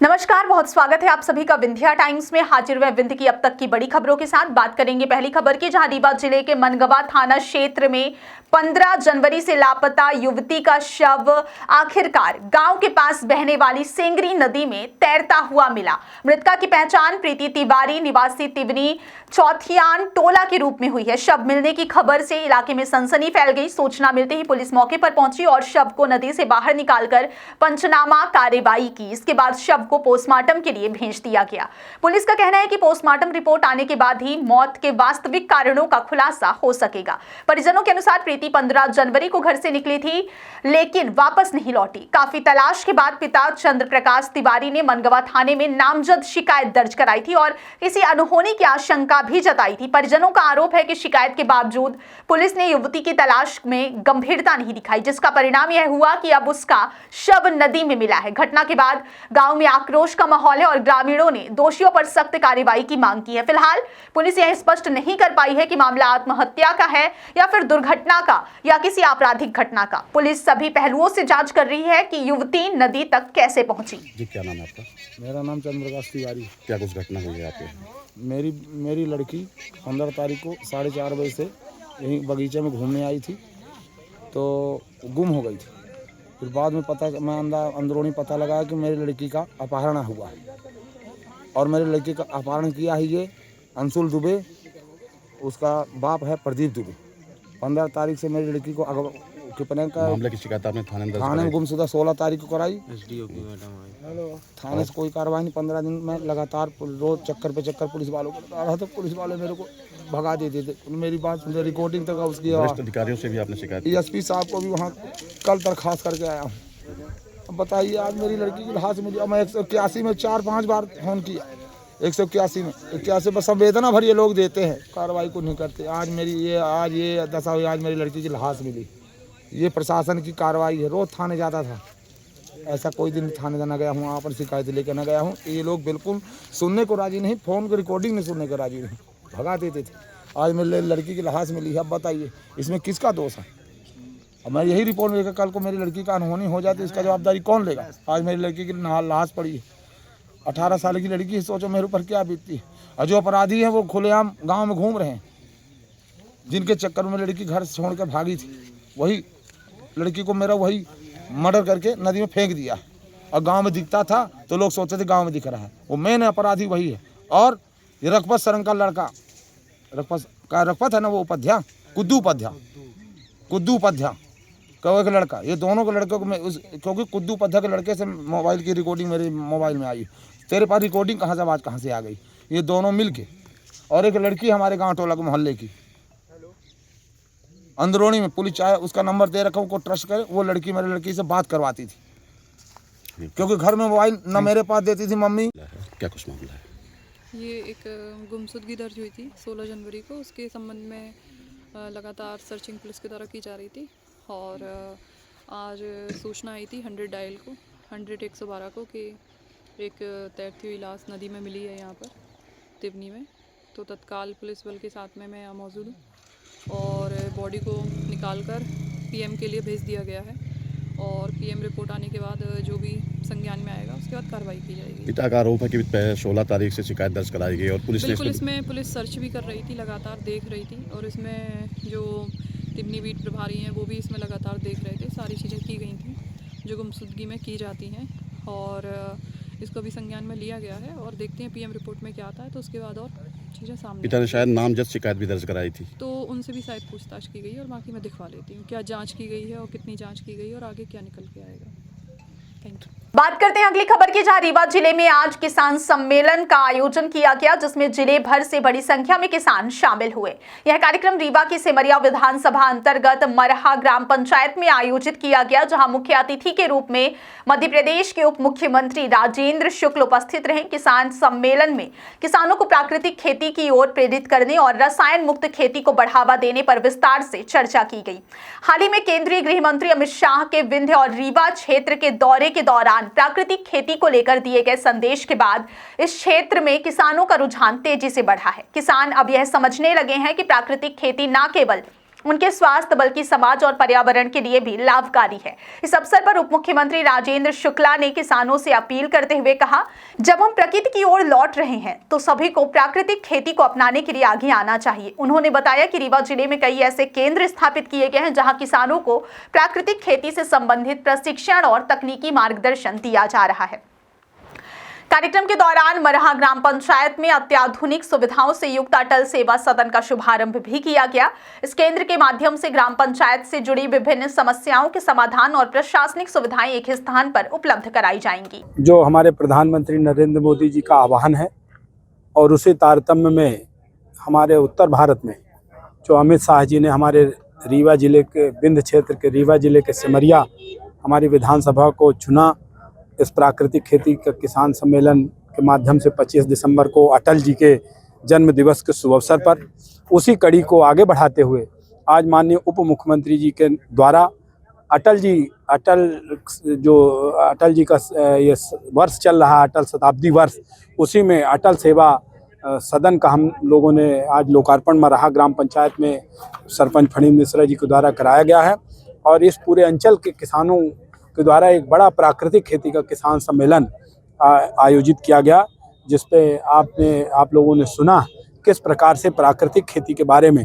नमस्कार, बहुत स्वागत है आप सभी का विंध्या टाइम्स में। हाजिर हुए विंध्य की अब तक की बड़ी खबरों के साथ बात करेंगे पहली खबर की, जहां रीवा जिले के मनगवा थाना क्षेत्र में 15 जनवरी से लापता युवती का शव आखिरकार गांव के पास बहने वाली सेंगरी नदी में तैरता हुआ मिला। मृतका की पहचान प्रीति तिवारी निवासी तिवनी चौथियान टोला के रूप में हुई है। शव मिलने की खबर से इलाके में सनसनी फैल गई। सूचना मिलते ही पुलिस मौके पर पहुंची और शव को नदी से बाहर निकालकर पंचनामा कार्रवाई की। इसके बाद शव को पोस्टमार्टम के लिए भेज दिया गया। पुलिस का कहना है कि पोस्टमार्टम रिपोर्ट आने के बाद ही मौत के वास्तविक कारणों का खुलासा हो सकेगा। परिजनों के अनुसार प्रीति 15 जनवरी को घर से निकली थी लेकिन वापस नहीं लौटी। काफी तलाश के बाद पिता चंद्र प्रकाश तिवारी ने मनगवा थाने में नामजद शिकायत दर्ज कराई थी और किसी अनहोनी की आशंका भी जताई थी। परिजनों का आरोप है कि शिकायत के बावजूद पुलिस ने युवती की तलाश में गंभीरता नहीं दिखाई, जिसका परिणाम यह हुआ कि अब उसका शव नदी में मिला है। घटना के बाद गांव में आक्रोश का माहौल है और ग्रामीणों ने दोषियों पर सख्त कार्रवाई की मांग की है। फिलहाल पुलिस यह स्पष्ट नहीं कर पाई है कि मामला आत्महत्या का है या फिर दुर्घटना का या किसी आपराधिक घटना का। पुलिस सभी पहलुओं से जांच कर रही है कि युवती नदी तक कैसे पहुंची। जी, क्या नाम है आपका? मेरा नाम चंद्रप्रकाश तिवारी। क्या कुछ घटना हुई है आपके? मेरी लड़की 15 तारीख को 4:30 बजे से यहीं बगीचे में घूमने आई थी तो गुम हो गई थी। फिर बाद में मैं अंदरूनी पता लगाया कि मेरी लड़की का अपहरण हुआ है और मेरी लड़की का अपहरण किया है ये अंशुल दुबे, उसका बाप है प्रदीप दुबे। 15 तारीख से मेरी लड़की को कितने का मामले की शिकायत आपने थाने में गुमशुदा 16 तारीख को कराई। एसडीओ की मैडम आई। थाने से कोई कार्रवाई नहीं। 15 दिन में लगातार रोज चक्कर पे चक्कर पुलिस वालों को लगा रहा था। पुलिस वाले मेरे को भगा देते थे। मेरी बात सुन, रिकॉर्डिंग तक उसकी वरिष्ठ अधिकारियों से भी आपने शिकायत? एसपी साहब को भी वहाँ कल दरखास्त करके आया हूँ। अब बताइए, आज मेरी लड़की की लाश मिली। मैं 181 में 4-5 बार फोन किया। 181 में 81 पर संवेदना भरी लोग देते हैं, कार्रवाई को नहीं करते। आज ये दशा हुई। आज मेरी लड़की की लाश मिली। ये प्रशासन की कार्रवाई है। रोज थाने जाता था, ऐसा कोई दिन थाने न गया हूँ, वहाँ पर शिकायत लेकर न गया हूँ। ये लोग बिल्कुल सुनने को राजी नहीं, फ़ोन की रिकॉर्डिंग नहीं सुनने को राजी नहीं, भगा देते थे। आज मेरी लड़की की लाश मिली है। अब बताइए इसमें किसका दोष है? अब मैं यही रिपोर्ट लेकर कल को मेरी लड़की का अनहोनी हो जाती, इसका जवाबदारी कौन लेगा? आज मेरी लड़की की लाश पड़ी है। 18 साल की लड़की है, सोचो मेरे ऊपर क्या बीतती है। और जो अपराधी हैं वो खुलेआम गाँव में घूम रहे हैं। जिनके चक्कर में लड़की घर से छोड़ कर भागी थी, वही लड़की को मेरा वही मर्डर करके नदी में फेंक दिया। और गांव में दिखता था तो लोग सोचते थे गांव में दिख रहा है। वो मेन अपराधी वही है। और ये रघुपत सरंग का लड़का, रघुपत है ना, वो उपाध्याय, कुद्दू उपाध्याय का एक लड़का। ये दोनों के लड़के को मैं क्योंकि कुद्दू उपाध्याय के लड़के से मोबाइल की रिकॉर्डिंग मेरे मोबाइल में आई। तेरे पास रिकॉर्डिंग कहाँ से, आवाज़ कहाँ से आ गई? ये दोनों मिल के, और एक लड़की हमारे गाँव टोला के मोहल्ले की अंदरूनी में पुलिस चाहे उसका नंबर दे रखा, उनको ट्रस्ट करे। वो लड़की मेरी लड़की से बात करवाती थी क्योंकि घर में मोबाइल न मेरे पास देती थी मम्मी। क्या कुछ मामला है? ये एक गुमशुदगी दर्ज हुई थी 16 जनवरी को। उसके संबंध में लगातार सर्चिंग पुलिस के द्वारा की जा रही थी और आज सूचना आई थी 100 डायल को, 100-112 को कि एक तैरती हुई लाश नदी में मिली है यहाँ पर तिवनी में। तो तत्काल पुलिस बल के साथ में मैं यहाँ मौजूद हूँ और बॉडी को निकालकर पीएम के लिए भेज दिया गया है और पीएम रिपोर्ट आने के बाद जो भी संज्ञान में आएगा उसके बाद कार्रवाई की जाएगी। पिता का आरोप है कि 16 तारीख से शिकायत दर्ज कराई गई और पुलिस बिल्कुल इसमें पुलिस सर्च भी कर रही थी, लगातार देख रही थी और इसमें जो तिवनी बीट प्रभारी हैं वो भी इसमें लगातार देख रहे थे। सारी चीज़ें की गई थी जो गुमशुदगी में की जाती हैं और इसको भी संज्ञान में लिया गया है और देखते हैं पीएम रिपोर्ट में क्या आता है तो उसके बाद और चीज़ें सामने। पिता ने शायद नामजद शिकायत भी दर्ज कराई थी, तो उनसे भी शायद पूछताछ की गई है और बाकी मैं दिखवा लेती हूँ क्या जांच की गई है और कितनी जांच की गई है और आगे क्या निकल के आएगा। Thank you. बात करते हैं अगली खबर की, जहां रीवा जिले में आज किसान सम्मेलन का आयोजन किया गया, जिसमें जिले भर से बड़ी संख्या में किसान शामिल हुए। यह कार्यक्रम रीवा की सिमरिया विधानसभा अंतर्गत मरहा ग्राम पंचायत में आयोजित किया गया, जहां मुख्य अतिथि के रूप में मध्य प्रदेश के उप मुख्यमंत्री राजेंद्र शुक्ल उपस्थित रहे। किसान सम्मेलन में किसानों को प्राकृतिक खेती की ओर प्रेरित करने और रसायन मुक्त खेती को बढ़ावा देने पर विस्तार से चर्चा की गई। हाल ही में केंद्रीय गृह मंत्री अमित शाह के विंध्य और रीवा क्षेत्र के दौरे के दौरान प्राकृतिक खेती को लेकर दिए गए संदेश के बाद इस क्षेत्र में किसानों का रुझान तेजी से बढ़ा है। किसान अब यह समझने लगे हैं कि प्राकृतिक खेती न केवल उनके स्वास्थ्य बल्कि समाज और पर्यावरण के लिए भी लाभकारी है। इस अवसर पर उप मुख्यमंत्री राजेंद्र शुक्ला ने किसानों से अपील करते हुए कहा, जब हम प्रकृति की ओर लौट रहे हैं तो सभी को प्राकृतिक खेती को अपनाने के लिए आगे आना चाहिए। उन्होंने बताया कि रीवा जिले में कई ऐसे केंद्र स्थापित किए गए हैं जहां किसानों को प्राकृतिक खेती से संबंधित प्रशिक्षण और तकनीकी मार्गदर्शन दिया जा रहा है। कार्यक्रम के दौरान मरहा ग्राम पंचायत में अत्याधुनिक सुविधाओं से युक्त अटल सेवा सदन का शुभारंभ भी किया गया। इस केंद्र के माध्यम से ग्राम पंचायत से जुड़ी विभिन्न समस्याओं के समाधान और प्रशासनिक सुविधाएं एक ही स्थान पर उपलब्ध कराई जाएंगी। जो हमारे प्रधानमंत्री नरेंद्र मोदी जी का आह्वान है और उसी तारतम्य में हमारे उत्तर भारत में जो अमित शाह जी ने हमारे रीवा जिले के विंध्य क्षेत्र के रीवा जिले के सिमरिया हमारी विधानसभा को चुना। इस प्राकृतिक खेती का किसान सम्मेलन के माध्यम से 25 दिसंबर को अटल जी के जन्म दिवस के शुभ अवसर पर उसी कड़ी को आगे बढ़ाते हुए आज माननीय उप मुख्यमंत्री जी के द्वारा अटल जी का ये वर्ष चल रहा है, अटल शताब्दी वर्ष, उसी में अटल सेवा सदन का हम लोगों ने आज लोकार्पण मरहा ग्राम पंचायत में सरपंच फणींद्र मिश्रा जी के द्वारा कराया गया है। और इस पूरे अंचल के किसानों के द्वारा एक बड़ा प्राकृतिक खेती का किसान सम्मेलन आयोजित किया गया, जिस पे आप लोगों ने सुना किस प्रकार से प्राकृतिक खेती के बारे में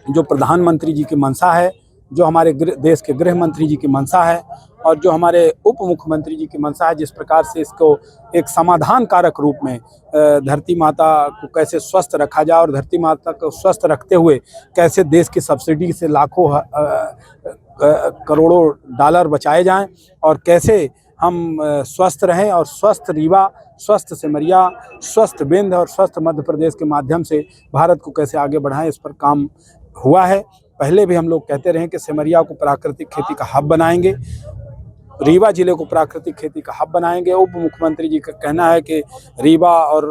जो प्रधानमंत्री जी की मंशा है, जो हमारे देश के गृह मंत्री जी की मंशा है और जो हमारे उप मुख्यमंत्री जी की मंशा है, जिस प्रकार से इसको एक समाधान कारक रूप में धरती माता को कैसे स्वस्थ रखा जाए और धरती माता को स्वस्थ रखते हुए कैसे देश की सब्सिडी से लाखों करोड़ों डॉलर बचाए जाएं और कैसे हम स्वस्थ रहें और स्वस्थ रीवा, स्वस्थ सिमरिया, स्वस्थ विंध्य और स्वस्थ मध्य प्रदेश के माध्यम से भारत को कैसे आगे बढ़ाएं, इस पर काम हुआ है। पहले भी हम लोग कहते रहे कि सिमरिया को प्राकृतिक खेती का हब बनाएंगे, रीवा जिले को प्राकृतिक खेती का हब बनाएंगे। उप मुख्यमंत्री जी का कहना है कि रीवा और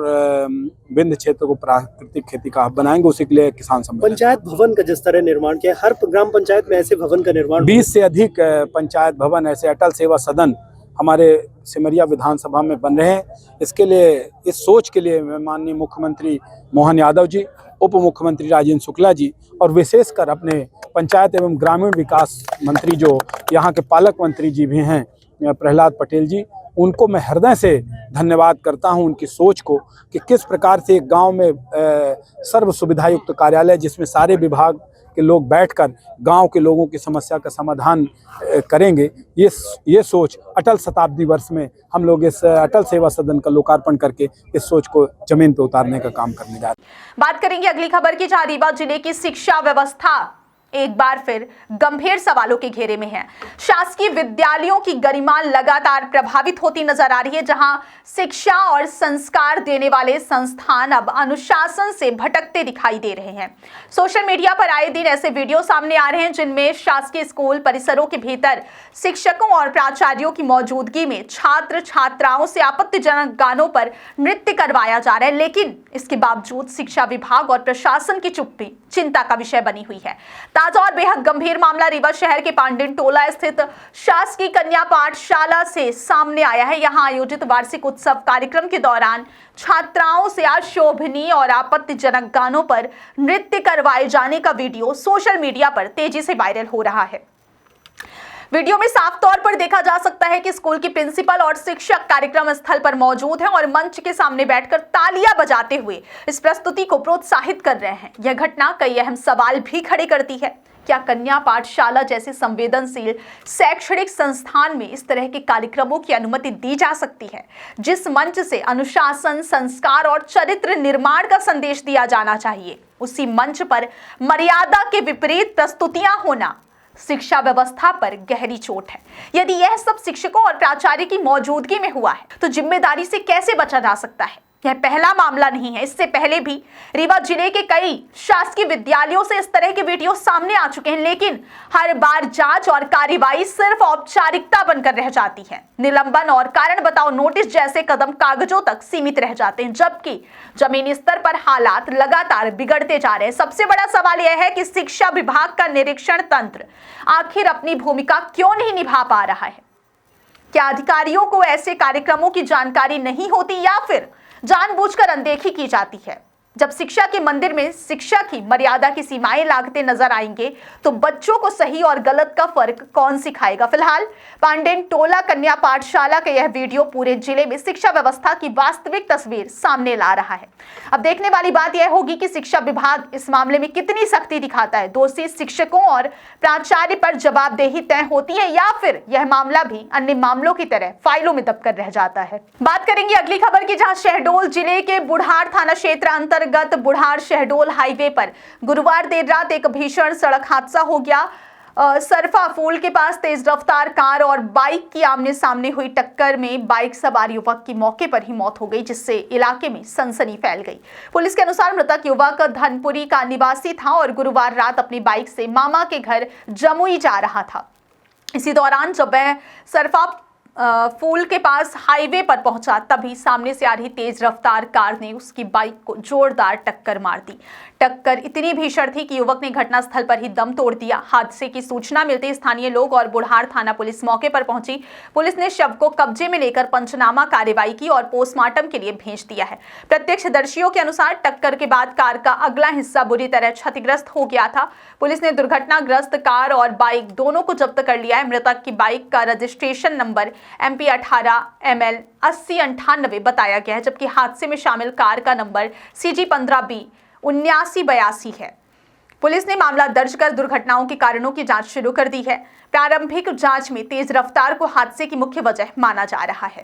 विंध्य क्षेत्र को प्राकृतिक खेती का हब बनाएंगे, उसी के लिए किसान सम्मेलन। पंचायत भवन का जिस तरह निर्माण किया, हर ग्राम पंचायत में ऐसे भवन का निर्माण 20 से अधिक पंचायत भवन ऐसे अटल सेवा सदन हमारे सिमरिया विधानसभा में बन रहे हैं। इसके लिए, इस सोच के लिए मैं माननीय मुख्यमंत्री मोहन यादव जी, उप मुख्यमंत्री राजेंद्र शुक्ला जी और विशेषकर अपने पंचायत एवं ग्रामीण विकास मंत्री जो यहाँ के पालक मंत्री जी भी हैं प्रहलाद पटेल जी, उनको मैं हृदय से धन्यवाद करता हूँ उनकी सोच को कि किस प्रकार से एक गांव में सर्व सुविधा युक्त कार्यालय जिसमें सारे विभाग के लोग बैठकर गांव के लोगों की समस्या का समाधान करेंगे। ये सोच अटल शताब्दी वर्ष में हम लोग इस अटल सेवा सदन का लोकार्पण करके इस सोच को जमीन पर उतारने का काम करने जा रहे हैं। बात करेंगे अगली खबर की, जहां रीवा जिले की शिक्षा व्यवस्था एक बार फिर गंभीर सवालों के घेरे में है। शासकीय विद्यालयों की गरिमा लगातार प्रभावित होती नजर आ रही है, जहां शिक्षा और संस्कार देने वाले संस्थान अब अनुशासन से भटकते दिखाई दे रहे हैं। सोशल मीडिया पर आए दिन ऐसे वीडियो सामने आ रहे हैं जिनमें शासकीय स्कूल परिसरों के भीतर शिक्षकों और प्राचार्यों की मौजूदगी में छात्र छात्राओं से आपत्तिजनक गानों पर नृत्य करवाया जा रहा है, लेकिन इसके बावजूद शिक्षा विभाग और प्रशासन की चुप्पी चिंता का विषय बनी हुई है। ताजा और बेहद गंभीर मामला रीवा शहर के पांडिन टोला स्थित शासकीय कन्या पाठशाला से सामने आया है। यहां आयोजित वार्षिक उत्सव कार्यक्रम के दौरान छात्राओं से अशोभनीय और आपत्तिजनक गानों पर नृत्य करवाए जाने का वीडियो सोशल मीडिया पर तेजी से वायरल हो रहा है। वीडियो में साफ तौर पर देखा जा सकता है कि स्कूल की प्रिंसिपल और शिक्षक कार्यक्रम स्थल पर मौजूद हैं और मंच के सामने बैठकर तालियां बजाते हुए इस प्रस्तुति को प्रोत्साहित कर रहे हैं। यह घटना कई अहम सवाल भी खड़े करती है। क्या कन्या पाठशाला जैसे संवेदनशील शैक्षणिक संस्थान में इस तरह के कार्यक्रमों की अनुमति दी जा सकती है, जिस मंच से अनुशासन, संस्कार और चरित्र निर्माण का संदेश दिया जाना चाहिए, उसी मंच पर मर्यादा के विपरीत प्रस्तुतियां होना शिक्षा व्यवस्था पर गहरी चोट है। यदि यह सब शिक्षकों और प्राचार्य की मौजूदगी में हुआ है तो जिम्मेदारी से कैसे बचा जा सकता है? यह पहला मामला नहीं है। इससे पहले भी रीवा जिले के कई शासकीय विद्यालयों से इस तरह के वीडियो सामने आ चुके हैं, लेकिन हर बार जांच और कार्रवाई सिर्फ औपचारिकता बनकर रह जाती है। निलंबन और कारण बताओ नोटिस जैसे कदम कागजों तक सीमित रह जाते हैं, जबकि जमीनी स्तर पर हालात लगातार बिगड़ते जा रहे हैं। सबसे बड़ा सवाल यह है कि शिक्षा विभाग का निरीक्षण तंत्र आखिर अपनी भूमिका क्यों नहीं निभा पा रहा है? क्या अधिकारियों को ऐसे कार्यक्रमों की जानकारी नहीं होती या फिर जानबूझकर अनदेखी की जाती है? जब शिक्षा के मंदिर में शिक्षा की मर्यादा की सीमाएं लागते नजर आएंगे तो बच्चों को सही और गलत का फर्क कौन सिखाएगा। फिलहाल पांडेन टोला कन्या पाठशाला का यह वीडियो पूरे जिले में शिक्षा व्यवस्था की वास्तविक तस्वीर सामने ला रहा है। अब देखने वाली बात यह होगी कि शिक्षा विभाग इस मामले में कितनी सख्ती दिखाता है। दोषी शिक्षकों और प्राचार्य पर जवाबदेही तय होती है या फिर यह मामला भी अन्य मामलों की तरह फाइलों में दबकर रह जाता है। बात करेंगे अगली खबर की, जहां शहडोल जिले के बुढ़ार थाना क्षेत्र अंतर्गत बुढ़ार शहडोल हाईवे पर गुरुवार देर रात एक भीषण सड़क हादसा हो गया। सरफा फूल के पास तेज रफ्तार कार और बाइक की आमने सामने हुई टक्कर में बाइक सवार युवक की मौके पर ही मौत हो गई, जिससे इलाके में सनसनी फैल गई। पुलिस के अनुसार मृतक युवक धनपुरी का निवासी था और गुरुवार रात अपनी बाइक से मामा के घर जमुई जा रहा था। इसी दौरान जब वह सरफा फूल के पास हाईवे पर पहुंचा तभी सामने से आ रही तेज रफ्तार कार ने उसकी बाइक को जोरदार टक्कर मार दी। टक्कर इतनी भीषण थी कि युवक ने घटनास्थल पर ही दम तोड़ दिया। हादसे की सूचना मिलते स्थानीय लोग और बुढ़ार थाना पुलिस मौके पर पहुंची। पुलिस ने शव को कब्जे में लेकर पंचनामा कार्रवाई की और पोस्टमार्टम के लिए भेज दिया है। प्रत्यक्षदर्शियों के अनुसार टक्कर के बाद कार का अगला हिस्सा बुरी तरह क्षतिग्रस्त हो गया था। पुलिस ने दुर्घटनाग्रस्त कार और बाइक दोनों को जब्त कर लिया है। मृतक की बाइक का रजिस्ट्रेशन नंबर MP 18 ML 8098 बताया गया है, जबकि हादसे में शामिल कार का नंबर CG 15B 7982 है। पुलिस ने मामला दर्ज कर दुर्घटनाओं के कारणों की जांच शुरू कर दी है। प्रारंभिक जांच में तेज रफ्तार को हादसे की मुख्य वजह माना जा रहा है।